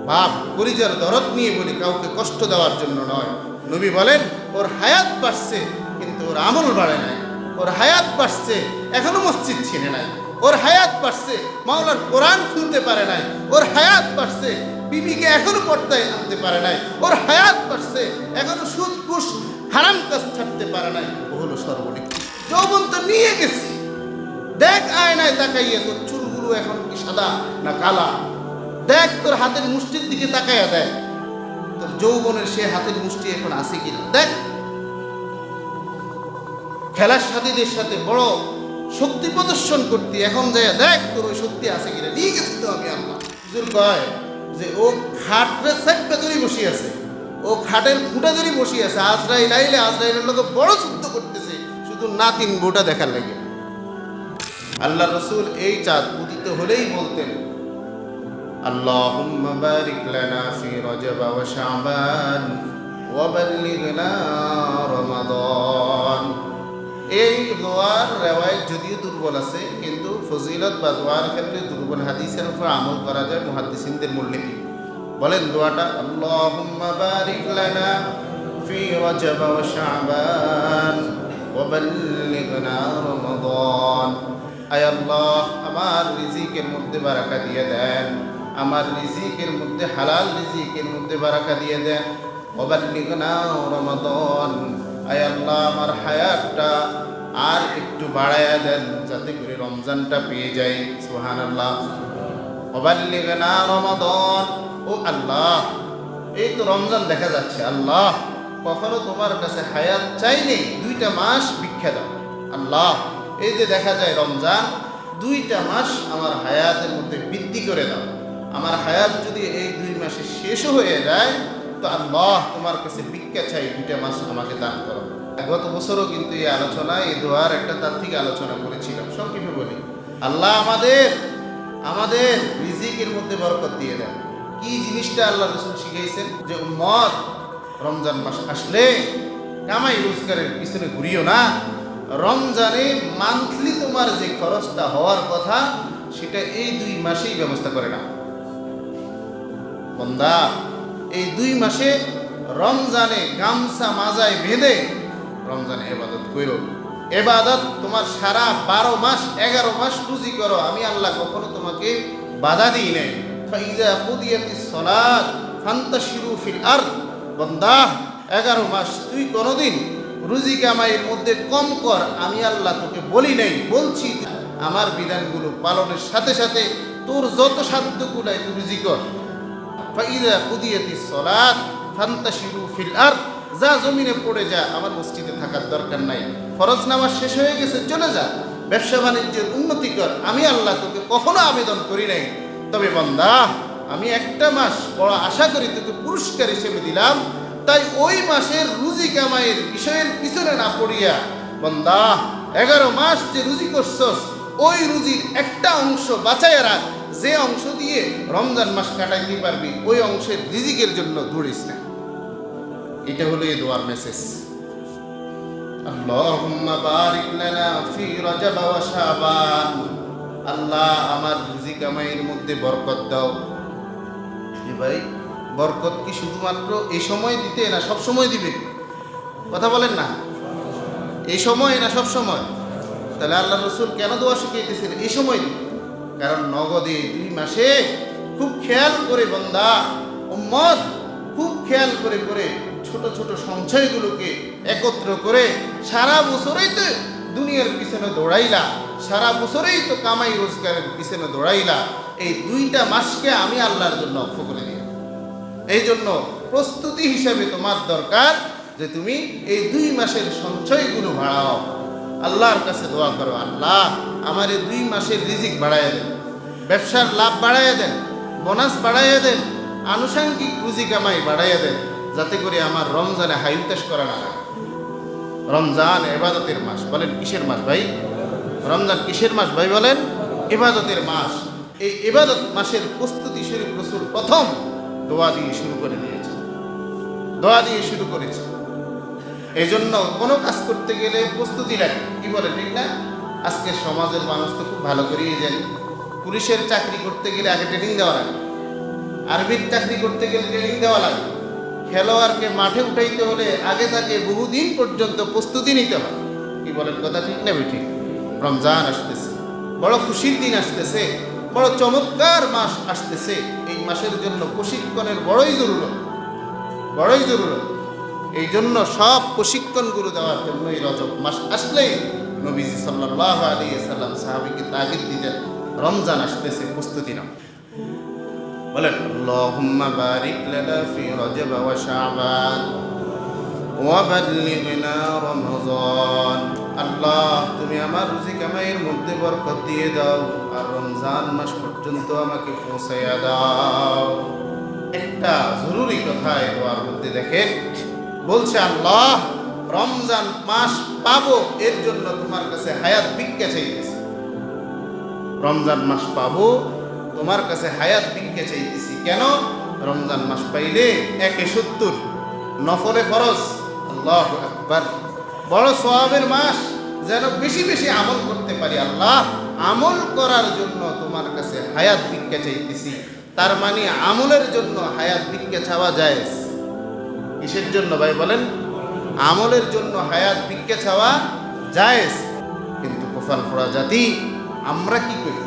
বাপ পরিজার দরদ নিয়ে বলি, কাউকে কষ্ট দেওয়ার জন্য নয়। নবী বলেন ওর হায়াত বাড়ছে কিন্তু ওর আমল বাড়ে নাই। ওর হায়াত বাড়ছে এখনো মসজিদ ছিনে নাই। ওর হায়াত বাড়ছে মাওলার কোরআন খুলতে পারে নাই। ওর হায়াত বাড়ছে বিবিকে এখনো পর্দায় আনতে পারে নাই। ওর হায়াত বাড়ছে এখনো সুদ ঘুষ হারাম কাজ ছাড়তে পারে নাই। ও হলো সর্বনিকৃষ্ট। যৌবন তো নিয়ে গেছি, দেখ আয়নায় তাকাইয়া তোর চুলগুলো এখন কি সাদা না কালা। দেখ তোর হাতের মুষ্টির দিকে তাকাইয়া দেখ তোর যৌবনের সে হাতের মুষ্টি এখন আছে কিনা দেখ। খেলার সাথীদের সাথে বড় শক্তি প্রদর্শন করতে এখন যায় দেখ তোর ওই শক্তি আছে কিনা। নিয়ে গেছি তো আমি আল্লাহ। হুজুর কয় যে ও খাটের সাইডটা ধরে বসে আছে, ও খাটের ফুটা ধরে বসে আছে। আজরাইল আইলে আজরাইলের লোক বড় যুদ্ধ করতেছে শুধু নাতিন বোটা দেখার লাগে। আল্লাহ রসুল এই চাঁদ উদিত হলেই বলতেন আল্লাহুম্মা বারিক লানা ফি রজব ওয়া শাবান ওয়া বাল্লিগনা রমাদান। এই দোয়ার রেওয়ায়েত যদিও দুর্বল আছে, কিন্তু ফজিলত বা দোয়ার ক্ষেত্রে দুর্বল হাদিসের উপর আমল করা যায় মুহাদ্দিসিনদের মূলনীতি। বলেন দোয়াটা আল্লাহুম্মা বারিক লানা ফি রজব ওয়া শাবান ওয়া বাল্লিগনা রমাদান। আয় আল্লাহ আমার রিজিকের মধ্যে বারাকা দিয়ে দেন, আমার রিজিকের মধ্যে হালাল রিজিকের মধ্যে বারাকা দিয়ে দেন। ওয়া বাল্লিগনা রমাদান। আয় আল্লাহ আমার হায়াতটা আর একটু বাড়ায়া দেন যাতে করে রমজানটা পেয়ে যাই। সুবহানাল্লাহ। ওয়া বাল্লিগনা রমাদান। ও আল্লাহ এই তো রমজান দেখা যাচ্ছে, আল্লাহ কখনো তোমার কাছে হায়াত চাইনি, 2টা মাস ভিক্ষা দাও। আল্লাহ এই যে দেখা যায় রমজান, 2টা মাস আমার হায়াতের মধ্যে বৃদ্ধি করে দাও। আমার হায়াত যদি এই 2 মাসে শেষ হয়ে যায় তো আল্লাহ তোমার কাছে ভিক্ষা চাই, 2টা মাস আমাকে দান করো। গত বছরও কিন্তু এই আলোচনা, এই দোয়ার একটা তাত্ত্বিক আলোচনা করেছিলাম। সংক্ষেপে বলি, আল্লাহ আমাদের রিজিকের মধ্যে বরকত দিয়ে দেন। কি জিনিসটা আল্লাহ রাসূল শিখিয়েছেন যে উম্মত রমজান মাস আসলে কামাই রোজগারের পিছনে ঘুরিও না। রমজানে মান্থলি তোমার যে খরচটা হওয়ার কথা সেটা এই 2 মাসেই ব্যবস্থা করে না। বান্দা এই 2 মাসে রমজানে গামছা মাজায় বেঁধে রমজানে ইবাদত করো। ইবাদত তোমার সারা 12 মাস 11 মাস রুজি করো, আমি আল্লাহ কখনো তোমাকে বাধা দিই নাই। ফাইজা কুদিয়াতিস সালাত ফান্তাশিরু ফিল আরদ। বান্দা 11 মাস তুই কোনোদিন রুজি কামাইয়ের মধ্যে কম কর, আমি আল্লাহ তোকে বলি নাই, বলছি আমার বিধানগুলো পালনের সাথে সাথে তোর যত সাধ্য কুলায় তুই রুজি কর। ফাইজা কুদিয়াতিস সালাত ফান্তাশিরু ফিল আরদ। যা জমিনে পড়ে যা, আমার মসজিদে থাকার দরকার নাই। ফরজ নামাজ শেষ হয়ে গেছে, চলে যা, ব্যবসা বাণিজ্যের উন্নতি কর, আমি আল্লাহ তোকে কখনো আবেদন করি নাই। তবে বান্দা আমি একটা মাস বড় আশা করি তোকে পুরস্কার হিসেবে দিলাম, তাই ওই মাসের রুজি কামাইয়ের বিষয়ের পিছনে না পড়িয়া বান্দা 11 মাস যে রুজি করছস ওই রুজির একটা অংশ বাঁচাইয়া রাখ, যে অংশ দিয়ে রমজান মাস কাটাইতে পারবি ওই অংশের রিজিকের জন্য দৌড়িস না। এটা হলো এই দোয়ার মেসেজ। আল্লাহুম্মা বারিক লানা ফি রজব ওয়া শাবান। আল্লাহ আমার রুজি কামাইয়ের মধ্যে বরকত দাও। ভাই বরকত কি শুধুমাত্র এই সময় দিতে না সব সময় দিবে? কথা বলেন না, এই সময় না সব সময়? তাহলে আল্লাহ রসুল কেন দোয়া শিখিয়েছেন এই সময় দিতে? কারণ নগদে 2 মাসে খুব খেয়াল করে বান্দা উম্মত খুব খেয়াল করে করে ছোট ছোট সঞ্চয়গুলোকে একত্র করে সারা বছরেই তো দুনিয়ার পিছনে দৌড়াইলা, সারা বছরেই তো কামাই রোজগারের পিছনে দৌড়াইলা, এই 2টা মাসকে আমি আল্লাহর জন্য অক্ষ করে দিই। এই জন্য প্রস্তুতি হিসাবে তোমার দরকার যে তুমি এই 2 মাসের সঞ্চয়গুলো বাড়াও। আল্লাহর কাছে দোয়া করো, আল্লাহ আমার এই 2 মাসের রিজিক বাড়াইয়া দেন, ব্যবসার লাভ বাড়াইয়া দেন, বোনাস বাড়াইয়া দেন, আনুষঙ্গিক রুজি কামাই বাড়াইয়া দেন, যাতে করে আমার রমজানে হাইউতাস করা না লাগে। রমজান ইবাদতের মাস। বলেন কিসের মাস ভাই? রমজান কিসের মাস ভাই? বলেন ইবাদতের মাস। এই ইবাদত মাসের প্রস্তুতি শরীফ রাসূল প্রথম দোয়া দিয়ে শুরু করে দিয়েছে, দোয়া দিয়ে শুরু করেছে। এই জন্য কোনো কাজ করতে গেলে প্রস্তুতি লাগে, কি বলে ঠিক না? আজকে সমাজের মানুষ তো খুব ভালো করেই জানি, পুলিশের চাকরি করতে গেলে আগে ট্রেনিং দেওয়া লাগে, আরবির চাকরি করতে গেলে ট্রেনিং দেওয়া লাগে, খেলোয়াড়কে মাঠে উঠাইতে হলে আগে তাকে বহুদিন পর্যন্ত প্রস্তুতি নিতে হয়। কি বলেন, কথা ঠিক না বেঠিক? রমজান আসতেছে, বড় খুশির দিন আসতেছে, বড় চমৎকার মাস আসতেছে। এই মাসের জন্য প্রশিক্ষণের বড়ই জরুরত। এই জন্য সব প্রশিক্ষণগুলো দেওয়ার জন্য এই রজব মাস আসলেই নবীজি সাল্লাল্লাহু আলাইহি সাল্লাম সাহাবীকে তাগিদ দিতেন, রমজান আসতেছে, প্রস্তুতি নাও। বলেন, আল্লাহুম্মা বারিক লানা ফি রজব ওয়া শাবান ওয়া বাল্লিগনা রমজান। আল্লাহ, তুমি আমার রুজি কামাইয়ের মধ্যে বরকত দিয়ে দাও, আর রমজান মাস পর্যন্ত আমাকে পৌঁছাইয়া দাও। একটা জরুরি কথা এই দোয়ার মধ্যে দেখেন, বলছে আল্লাহ রমজান মাস পাবো, এর জন্য তোমার কাছে হায়াত ভিক্ষা চাইতেছি। রমজান মাস পাবো, তোমার কাছে হায়াত ভিক্ষা চাইতেছি। কেন? রমজান মাস পাইলে 170 নফলে ফরজ। আল্লাহু আকবার, বড় সওয়াবের মাস, যেন বেশি বেশি আমল করতে পারি। আল্লাহ, আমল করার জন্য তোমার কাছে হায়াত ভিক্ষা চাইতেছি। তার মানে আমলের জন্য হায়াত ভিক্ষা চাওয়া যায়। কিসের জন্য ভাই বলেন? আমলের জন্য হায়াত ভিক্ষা চাওয়া যায়। কিন্তু কপাল পোড়া জাতি আমরা কি করি?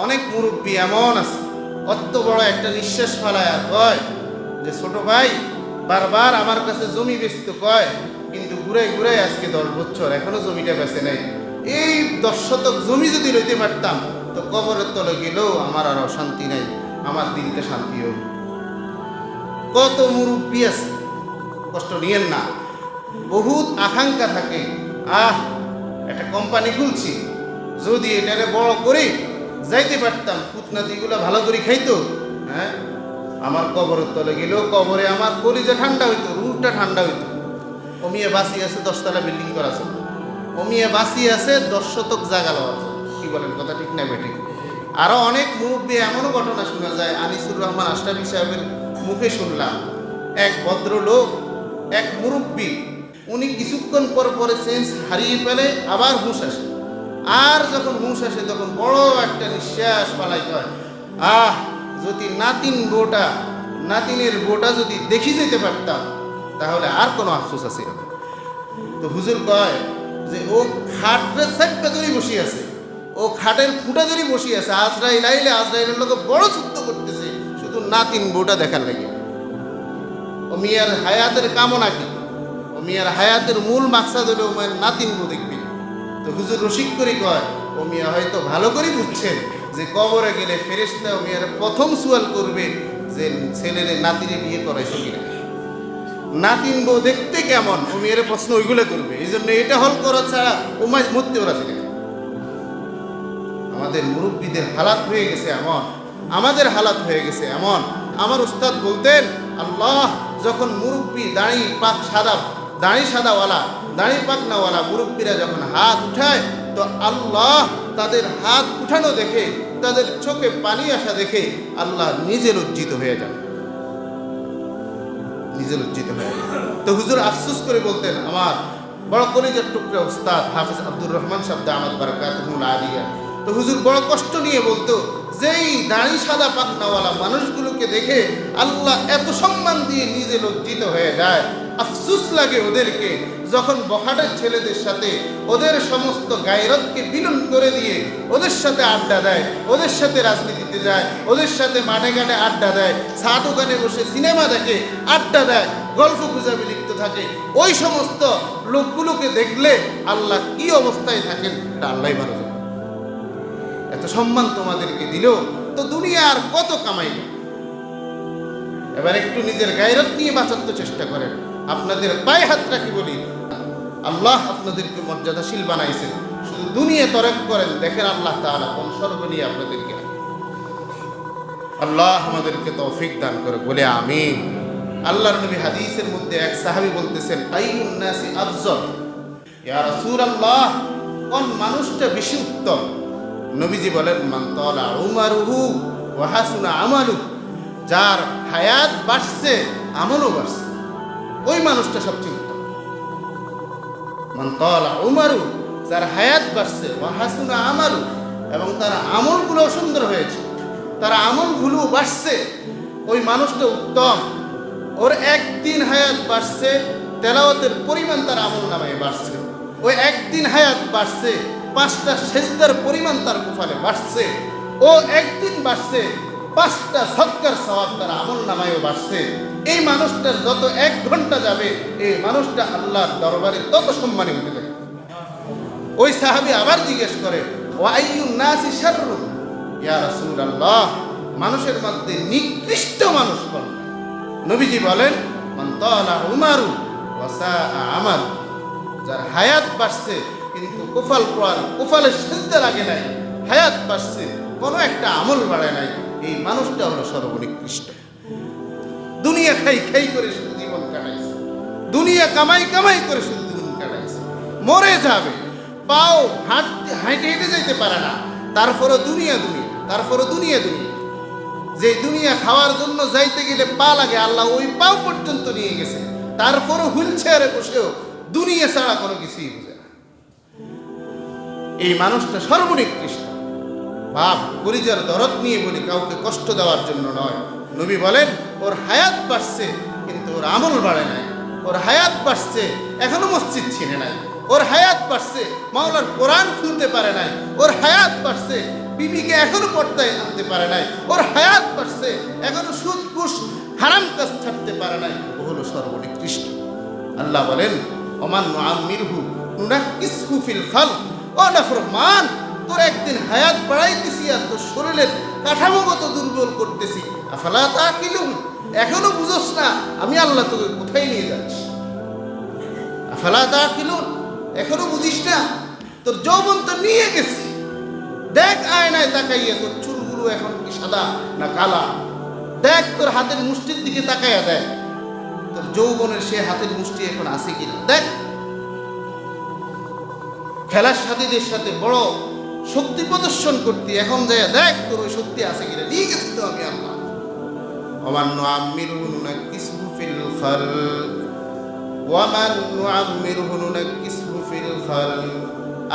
অনেক মুরব্বী এমন আছে, অত বড় একটা নিঃশ্বাস ফেলায় আর কয় যে ছোট ভাই বারবার আমার কাছে জমি বেচতে কয়, কিন্তু ঘুরে ঘুরে আজকে 10 বছর এখনো জমিটা বেচে নেই। এই 10 শতক জমি যদি লইতে পারতাম তো কবরের তলে গেলেও আমার আর অশান্তি নাই, আমার দিনটা শান্তি হোক। কত মুরব্বী আছে, কষ্ট নিয়েন না। বহুত আকাঙ্ক্ষা থাকে, একটা কোম্পানি খুলছি, যদি এটারে বড় করে যাইতে পারতাম, ফুটনাতিগুলো ভালো করে খাইতো, হ্যাঁ, আমার কবরের তলে গেলেও কবরে আমার কলিজা ঠান্ডা হইতো, রুহটা ঠান্ডা হইতো। অমিয়া বাসি আছে 10 তলা বিল্ডিং করা আছে, অমিয়া বাসি আছে 10 শতক জায়গা লওয়া আছে। কি বলেন, কথা ঠিক না বেঠিক? আরো অনেক মুরব্বী এমনও ঘটনা শোনা যায়, আনিসুর রহমান আশরাফি সাহেবের মুখে শুনলাম। এক ভদ্রলোক, এক মুরব্বী, উনি কিছুক্ষণ পর পরে সেন্স হারিয়ে ফেলে, আবার হুঁশ আসে। আর যখন হুঁশ আসে তখন বড় একটা নিঃশ্বাস পালাই কয়, যদি নাতিনের বোটা যদি দেখি যেতে পারতাম তাহলে আর কোনো আফসোস আছে। তো হুজুর কয় যে ও খাটের সাইডটা ধরে বসে আছে, ও খাটের ফুটা ধরে বসে আছে, আজরাইল আইলে আজরাইলের লোক বড় যুদ্ধ করতেছে শুধু নাতিন বোটা দেখার লাগে। ও মিয়ার হায়াতের কামনা কি? ও মিয়ার হায়াতের মূল মাকসাদ হলো ও মায়ের নাতিন বো দেখবে। তো হুজুর রসিক করে কয়, ও মিয়া হয়তো ভালো করে বুঝছেন যে কবরে গেলে ফেরেশতা ও মিয়ার প্রথম সুয়াল করবে যে ছেলের নাতিরে বিয়ে করাইছো কিনা, নাতিন বউ দেখতে কেমন, ও মেয়ের প্রশ্ন ওইগুলো করবে। এই জন্য এটা হল করা ছাড়া ও মাঝ মরতে ওরা ছিল। আমাদের মুরব্বীদের হালাত হয়ে গেছে এমন, আমাদের হালাত হয়ে গেছে এমন। আমার উস্তাদ বলতেন, আল্লাহ যখন মুরব্বী দাড়ি সাদাওয়ালা দাড়ি পাকনাওয়ালা মুরব্বীরা যখন হাত উঠায়, তো আল্লাহ তাদের হাত উঠানো দেখে, তাদের চোখে পানি আসা দেখে আল্লাহ নিজে লজ্জিত হয়ে যান, নিজে লজ্জিত হয়ে যান। তো হুজুর আফসোস করে বলতেন, আমার বড় কলিজার টুকরা উস্তাদ হাফেজ আব্দুর রহমান সাহেব দামাত বারাকাতুহুল আলিয়া, তো হুজুর বড় কষ্ট নিয়ে বলতো, যেই দাড়ি সাদা পাকনাওয়ালা মানুষগুলোকে দেখে আল্লাহ এত সম্মান দিয়ে নিজে লজ্জিত হয়ে যায়। আফসোস লাগে ওদেরকে যখন বখাটের ছেলেদের সাথে ওদের সমস্ত গায়রতকে বিলীন করে দিয়ে ওদের সাথে আড্ডা দেয়, ওদের সাথে রাজনীতিতে যায়, ওদের সাথে মাঠে ঘাটে আড্ডা দেয়, চা দোকানে বসে সিনেমা দেখে, আড্ডা দেয়, গল্প গুজবে লিপ্ত থাকে। ওই সমস্ত লোকগুলোকে দেখলে আল্লাহ কি অবস্থায় থাকেন তা আল্লাহই ভালো জানেন। এত সম্মান তোমাদেরকে দিল তো দুনিয়া আর কত কামাইবে। এবার একটু নিজের গায়রত নিয়ে বাঁচার তো চেষ্টা করেন। আপনাদের পায়ে হাত রাখি বলি, আল্লাহ আপনাদেরকে মর্যাদাশীল বানাইছেন, শুধু দুনিয়া তরক করেন, দেখেন আল্লাহ তাআলা কোন স্বর্গ নিয়ে আপনাদেরকে। আল্লাহ আমাদেরকে তৌফিক দান করে বলে আমিন। আল্লাহর নবী হাদিসের মধ্যে এক সাহাবী বলতেছেন, আইয়ুন নাসি আফজল, ইয়া রাসূলুল্লাহ, কোন মানুষটা বেশি উত্তম? নবীজি বলেন, মান তালা উমারুহু ওয়া হাসুনা আমালু, যার হায়াত বাড়ছে আমলও বাড়ছে, ওই মানুষটা সবচেয়ে উত্তম। মান তালা উমারু, যার হায়াত বাড়ছে, ওয়া হাসুনা আমালু, এবং তার আমলগুলো সুন্দর হয়েছে। তার আমলগুলো বাড়ছে, ওই মানুষটা উত্তম। ওর একদিন হায়াত বাড়ছে, তেলাওয়াতের পরিমাণ তার আমল নামায় বাড়ছে। ওই একদিন হায়াত বাড়ছে, 5টা সেজদার পরিমাণ তার কপালে বাড়ছে। ও একদিন বাড়ছে, 5টা সদকার সওয়াব তার আমল নামায়ও বাড়ছে। এই মানুষটার যত 1 ঘন্টা যাবে, এই মানুষটা আল্লাহর দরবারে তত সম্মানী হতে থাকে। ওই সাহাবী আবার জিজ্ঞেস করে, ওয়া আইয়ুন নাসি শাররু ইয়া রাসূলুল্লাহ, মানুষের মধ্যে নিকৃষ্ট মানুষ কোন? নবীজি বলেন, মান তালা উমারু ওয়া সাআ আমাল, যার হায়াত বাড়ছে কিন্তু কপালের সিজদা লাগে নাই, হায়াত বাড়ছে কোনো একটা আমল বাড়ে নাই, এই মানুষটা হলো সর্বনিকৃষ্ট। দুনিয়া খাই খাই করে শুধু জীবন কাটাইছে, দুনিয়া কামাই কামাই করে শুধু জীবন কাটাইছে, মরে যাবে, পাও হাঁটে হেঁটে যাইতে পারে না, তারপরও দুনিয়া দুনিয়া, তারপরও দুনিয়া দুনিয়া। যে দুনিয়া খাওয়ার জন্য যাইতে গেলে পা লাগে, আল্লাহ ওই পাও পর্যন্ত নিয়ে গেছে, তারপরও হুইল চেয়ারে বসেও দুনিয়া ছাড়া কোনো কিছুই বুঝে না। এই মানুষটা সর্বনিকৃষ্ট। বাপ পরিজার দরদ নিয়ে বলি, কাউকে কষ্ট দেওয়ার জন্য নয়। নবী বলেন, ওর হায়াত বাড়ছে কিন্তু ওর আমল বাড়ে নাই। ওর হায়াত বাড়ছে, এখনো মসজিদ ছিনে নাই। ওর হায়াত বাড়ছে, মাওলার কোরআন খুলতে পারে নাই। ওর হায়াত বাড়ছে, বিবিকে এখনো পর্দায় আনতে পারে নাই। ওর হায়াত বাড়ছে, এখনো সুদ ঘুষ হারাম কাজ ছাড়তে পারে নাই। ও হলো সর্বনিকৃষ্ট। আল্লাহ বলেন, ওমান নুআম্মিরহু নুনাক্কিসহু ফিল খালক। ও নাফরমান, তোর একদিন হায়াত বাড়াইতেছি আর তোর শরীরের কাঠামোগত দুর্বল করতেছি। আফালা তাকিলুন, এখনো বুঝোস না আমি আল্লাহ তোকে কোথায় নিয়ে যাচ্ছি? আফালা তাকিলুন, এখনো বুঝিস না? তোর যৌবন তো নিয়ে গেছি। দেখ আয়নায় তাকাইয়া তোর চুলগুলো এখন কি সাদা না কালা। দেখ তোর হাতের মুষ্টির দিকে তাকাইয়া দেখ, তোর যৌবনের সে হাতের মুষ্টি এখন আছে কিনা দেখ। খেলার সাথীদের সাথে বড় শক্তি প্রদর্শন করতে এখন যায় দেখ তোর ওই শক্তি আছে কিনা। নিয়ে গেছি তো আমি আল্লাহ। ওমান নুআম্মিরহু নুনাক্কিসহু ফিল খালক ওয়ামান নুআম্মিরহু নুনাক্কিসহু ফিল খালক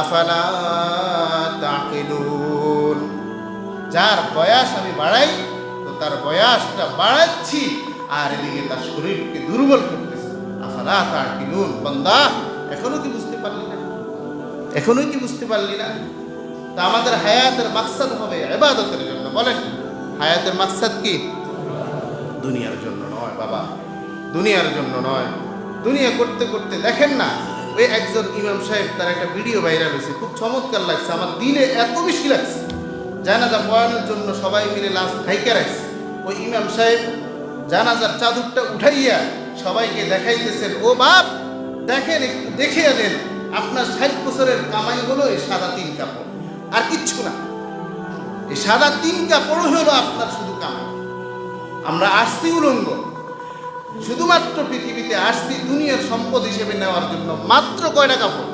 আফালা তাকিলুন। যার বয়স আমি বাড়াই তো তার বয়সটা বাড়াচ্ছি, আর এদিকে তার শরীরকে দুর্বল করতেছি। আফালা তাকিলুন, বান্দা এখনো কি বুঝতে পারলি না? এখনোই কি বুঝতে পারলি না? তা আমাদের হায়াতের মাকসাদ হবে ইবাদতের জন্য। বলেন, হায়াতের মাকসাদ কি? দুনিয়ার জন্য নয় বাবা, দুনিয়ার জন্য নয়। দুনিয়া করতে করতে দেখেন না, ওই একজন ইমাম সাহেব, তার একটা ভিডিও ভাইরাল হয়েছে, খুব চমৎকার লাগছে। আমার দিলে এত বেশি লাগছে, জানাজা পড়ানোর জন্য সবাই মিলে লাশ ঢাইকা রাখছে। ওই ইমাম সাহেব জানাজার চাদরটা উঠাইয়া সবাইকে দেখাইতেছেন, ও বাপ দেখেন, একটু দেখে আনেন, আপনার 60 বছরের কামাই হলো এই সাদা 3 কাপড়, আর কিচ্ছু না। এই সাদা 3 কাপড় হলো আপনার শুধু কামাই। আমরা আসছি উলঙ্গ, শুধুমাত্র পৃথিবীতে আসছি দুনিয়ার সম্পদ হিসেবে নেওয়ার জন্য। মাত্র কয়টা কাপড়?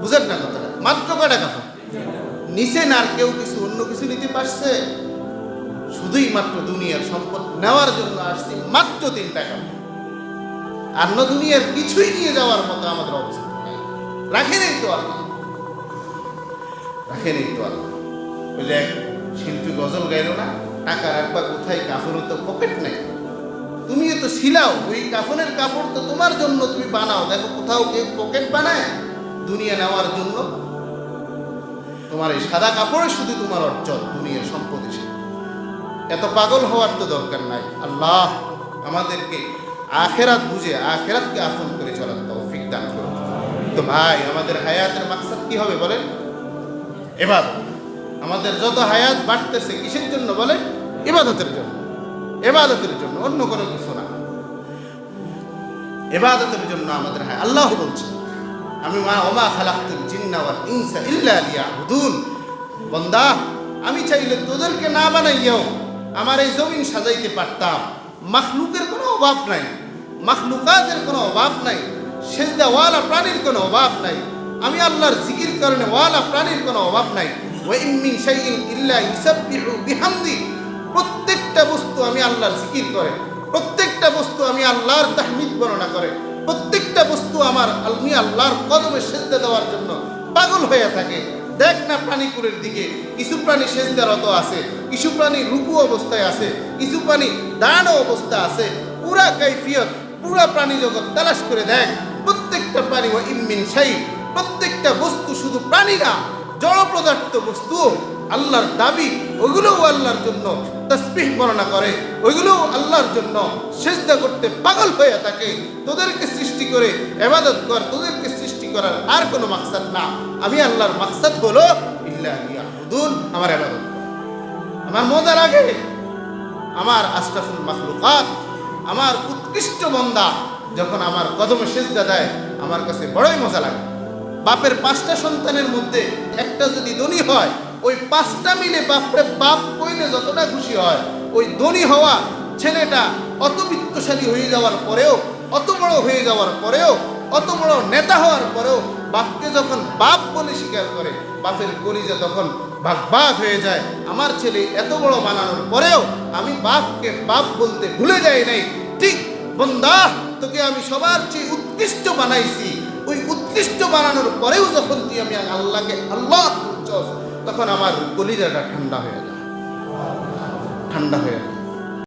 বুঝেন না কথাটা? মাত্র কয়টা কাপড় নিচে? না আর কেউ কিছু অন্য কিছু নিতে পারছে? শুধুই মাত্র দুনিয়ার সম্পদ নেওয়ার জন্য আসছি, মাত্র 3টা কাপড়। আর না দুনিয়ার কিছুই নিয়ে যাওয়ার মতো আমাদের অবস্থা রাখেনি তো আল্লাহ, রাখেনি তো আল্লাহ। ওই যে এক শিল্পী গজল গাইল না, টাকা রাখবা কোথায়, কাপড়ের তো পকেট নেই। তুমিও তো শিলাও, ওই কাফনের কাপড় তো তোমার জন্য তুমি বানাও। দেখো কোথাও কেউ পকেট বানায় দুনিয়া নেওয়ার জন্য? তোমার এই সাদা কাপড়ে শুধু তোমার অর্জন, দুনিয়ার সম্পদ হিসেবে। এত পাগল হওয়ার তো দরকার নাই। আল্লাহ আমাদেরকে আখেরাত বুঝে আখেরাতকে আপন করে চলার তৌফিক দান করুন। তো ভাই, আমাদের হায়াতের মাকসাদ কি হবে বলেন? ইবাদত। আমাদের যত হায়াত বাড়তেছে কিসের জন্য বলেন? ইবাদতের জন্য। ইবাদতের জন্য, অন্য কোনো কিছু না। ইবাদতের জন্য আমাদের হায়াত। আল্লাহ বলছেন, আমি ওমা খালাকতুল জিন্না ওয়াল ইনসা ইল্লা লিয়াবুদুন। বান্দা, আমি চাইলে তোদেরকে না বানাইয়াও আমার এই জমিন সাজাইতে পারতাম। মাখলুকের কোনো অভাব নাই, মাখলুকাতের কোনো অভাব নাই, সেজদাওয়ালা প্রাণীর কোনো অভাব নাই, আমি আল্লাহর জিকির করনে ওয়ালা প্রাণীর কোনো অভাব নাই। ওয়া ইন মিন শাইইন ইল্লা ইউসাব্বিহু বিহামদি। প্রত্যেকটা বস্তু আমি আল্লাহর জিকির করে, প্রত্যেকটা বস্তু আমি আল্লাহর তাহমিদ বর্ণনা করে, প্রত্যেকটা বস্তু আমি আল্লাহর কদমে সেজদা দেওয়ার জন্য পাগল হয়ে থাকে। দেখ না প্রাণীকুলের দিকে, কিছু প্রাণী সেজদারত আছে, কিছু প্রাণী রুকু অবস্থায় আছে, কিছু প্রাণী দাঁড়ানো অবস্থা আছে। পুরা কাইফিয়ত, পুরা প্রাণী জগৎ তালাশ করে দেখ, প্রত্যেকটা প্রাণী ও ইমিন শাই, প্রত্যেকটা বস্তু, শুধু প্রাণী না, জড় পদার্থ বস্তু আল্লাহর দাবি, ওইগুলোও আল্লাহর জন্য তাসবিহ বর্ণনা করে, ওইগুলোও আল্লাহর জন্য সেজদা করতে পাগল হয়ে থাকে। তোদেরকে সৃষ্টি করে ইবাদত কর, তোদেরকে সৃষ্টি করার আর কোনো মাকসাদ না। আমি আল্লাহর মাকসাদ হলো ইল্লা লিয়াবুদুন, আমার ইবাদত। আমার মজা লাগে আমার আশরাফুল মাখলুকাত, আমার উৎকৃষ্ট বান্দা যখন আমার কদমে সেজদা দেয়, আমার কাছে বড়ই মজা লাগে। বাপের 5টা সন্তানের মধ্যে একটা যদি ধনী হয়, ওই 5টা মিলে বাপরে বাপ কইলে যতটা খুশি হয়, ওই ধনী হওয়া ছেলেটা অত বিত্তশালী হয়ে যাওয়ার পরেও, অত বড় হয়ে যাওয়ার পরেও, অত বড় নেতা হওয়ার পরেও বাপকে যখন বাপ বলে স্বীকার করে, বাপের কলিজা তখন ভাগ ভাগ হয়ে যায়। আমার ছেলে এত বড় বানানোর পরেও আমি বাপকে বাপ বলতে ভুলে যাই নাই। ঠিক বন্দা, তোকে আমি সবার চেয়ে উৎকৃষ্ট বানাইছি, ওই উৎকৃষ্ট বানানোর পরেও যখন তুই আমি আল্লাহকে আল্লাহ বলছস, তখন আমার কলিজাটা ঠান্ডা হয়ে যায়, ঠান্ডা হয়ে যায়।